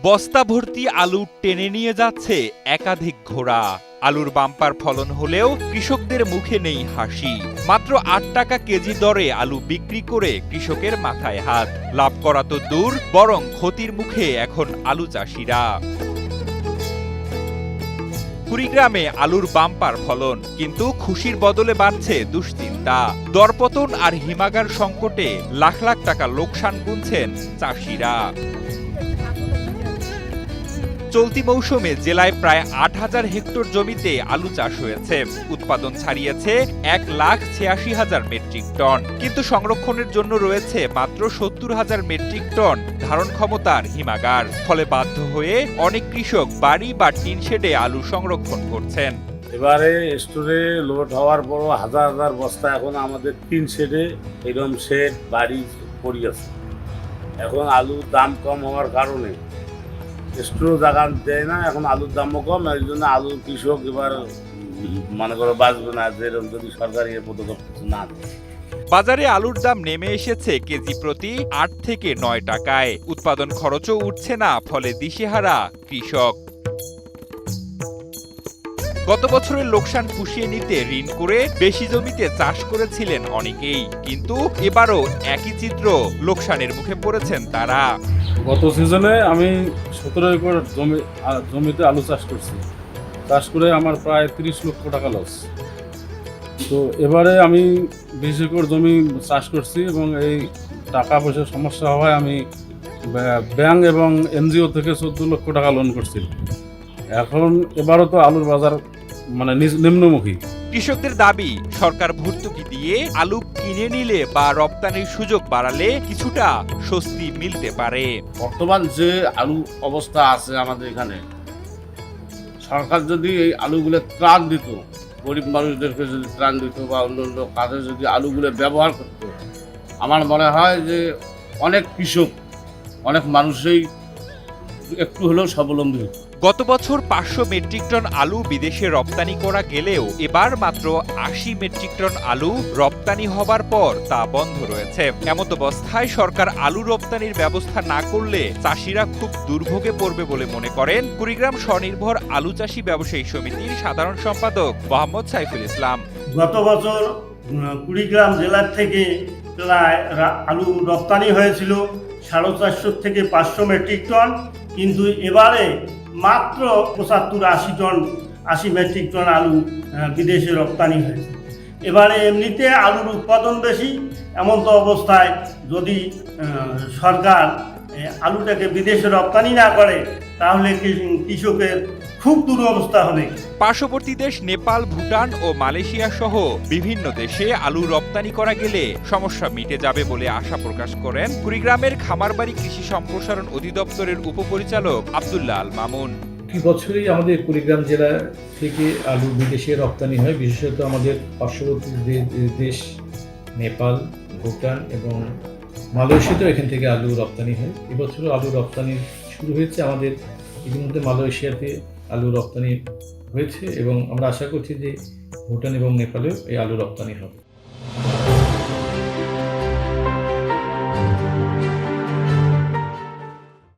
বস্তা ভর্তি আলু টেনে নিয়ে যাচ্ছে একাধিক ঘোড়া। আলুর বাম্পার ফলন হলেও কৃষকদের মুখে নেই হাসি। মাত্র ৮ টাকা কেজি দরে আলু বিক্রি করে কৃষকের মাথায় হাত। লাভ করা তো দূর, বরং ক্ষতির মুখে এখন আলু চাষিরা। কুড়িগ্রামে আলুর বাম্পার ফলন, কিন্তু খুশির বদলে বাড়ছে দুশ্চিন্তা। দরপতন আর হিমাগার সংকটে লাখ লাখ টাকা লোকসান গুনছেন চাষিরা। চলতি মৌসুমে জেলায় প্রায় ৮,০০০ হেক্টর জমিতে আলু চাষ হয়েছে। উৎপাদন ছাড়িয়েছে ১,৮৬,০০০ মেট্রিক টন, কিন্তু সংরক্ষণের জন্য রয়েছে মাত্র ৭০,০০০ মেট্রিক টন ধারণ ক্ষমতার হিমাগার। ফলে বাধ্য হয়ে অনেক কৃষক বাড়ি বা টিন শেডে আলু সংরক্ষণ করছেন। এবারে স্টোরে লোড হওয়ার পরও হাজার হাজার বস্তা এখন আমাদের টিন শেডে এরকম শেড বাড়ি পড়ে আছে। এখন আলুর দাম কম হওয়ার কারণে স্টোর জায়গা দেয় না, এখন আলুর দামও কম, এই জন্য আলুর কৃষক এবার মনে করো বাঁচবে না, যেরকম যদি সরকারি পদক্ষেপ কিছু না দেয়। বাজারে আলুর দাম নেমে এসেছে কেজি প্রতি ৮ থেকে ৯ টাকায়। উৎপাদন খরচও উঠছে না, ফলে দিশেহারা কৃষক। গত বছরের লোকসান পুষিয়ে নিতে ঋণ করে বেশি জমিতে চাষ করেছিলেন অনেকেই, কিন্তু এবারও একই চিত্র, লোকসানের মুখে পড়েছেন তারা। গত সিজনে আমি ১৭ একর জমিতে আলু চাষ করছি, চাষ করে আমার প্রায় ৩০ লক্ষ টাকা লস। তো এবারে আমি ২০ একর জমি চাষ করছি এবং এই টাকা পয়সার সমস্যা হওয়ায় আমি ব্যাংক এবং এনজিও থেকে ১৪ লক্ষ টাকা লোন করছি। এখন এবারও তো আলুর বাজার নিম্নমুখী। কৃষকদের দাবি, সরকার ভর্তুকি দিয়ে আলু কিনে নিলে বা রপ্তানির সুযোগ বাড়ালে কিছুটা স্বস্তি মিলতে পারে। বর্তমান যে আলু অবস্থা আছে আমাদের এখানে, সরকার যদি এই আলুগুলো ত্রাণ দিত, গরিব মানুষদেরকে যদি ত্রাণ দিত বা অন্য অন্য কাজে যদি আলুগুলো ব্যবহার করত, আমার মনে হয় যে অনেক কৃষক, অনেক মানুষই একটু হলেও স্বাবলম্বী হতো। গত বছর ৫০০ মেট্রিক টন আলু বিদেশে রপ্তানি করা গেলেও এবার মাত্র ৮০ মেট্রিক টন আলু রপ্তানি হবার পর তা বন্ধ রয়েছে। এমত অবস্থায় সরকার আলু রপ্তানির ব্যবস্থা না করলে চাষিরা খুব দুর্ভোগে পড়বে বলে মনে করেন কুড়িগ্রাম স্বনির্ভর আলু চাষী ব্যবসায়ী সমিতির সাধারণ সম্পাদক মোহাম্মদ সাইফুল ইসলাম। গত বছর কুড়িগ্রাম জেলার থেকে প্রায় আলু রপ্তানি হয়েছিল 450 থেকে 500 মেট্রিক টন, কিন্তু এবারে মাত্র ৭৫-৮০ মেট্রিক টন আলু বিদেশে রপ্তানি হয়েছে। এবারে এমনিতে আলুর উৎপাদন বেশি, এমন তো অবস্থায় যদি সরকার আলুটাকে বিদেশে রপ্তানি না করে তাহলে কৃষকের খুব দুরবস্থা হবে। পার্শ্ববর্তী দেশ নেপাল, ভুটান ও মালয়েশিয়া সহ বিভিন্ন দেশে আলু রপ্তানি করা গেলে সমস্যা মিটে যাবে বলে আশা প্রকাশ করেন কুড়িগ্রামের খামারবাড়ি কৃষি সম্প্রসারণ অধিদপ্তরের উপপরিচালক আব্দুল্লাহ আল মামুন। প্রতি বছরই আমাদের কুড়িগ্রাম জেলা থেকে আলু বিদেশে রপ্তানি হয়, বিশেষত আমাদের পার্শ্ববর্তী দেশ নেপাল, ভুটান এবং মালয়েশিয়াতেও এখান থেকে আলু রপ্তানি হয়। এবছরও আলু রপ্তানি শুরু হয়েছে, আমাদের ইতিমধ্যে মালয়েশিয়াতে আলু রপ্তানি হয়েছে এবং আমরা আশা করছি যে ভুটান এবং নেপালেও এই আলু রপ্তানি হবে।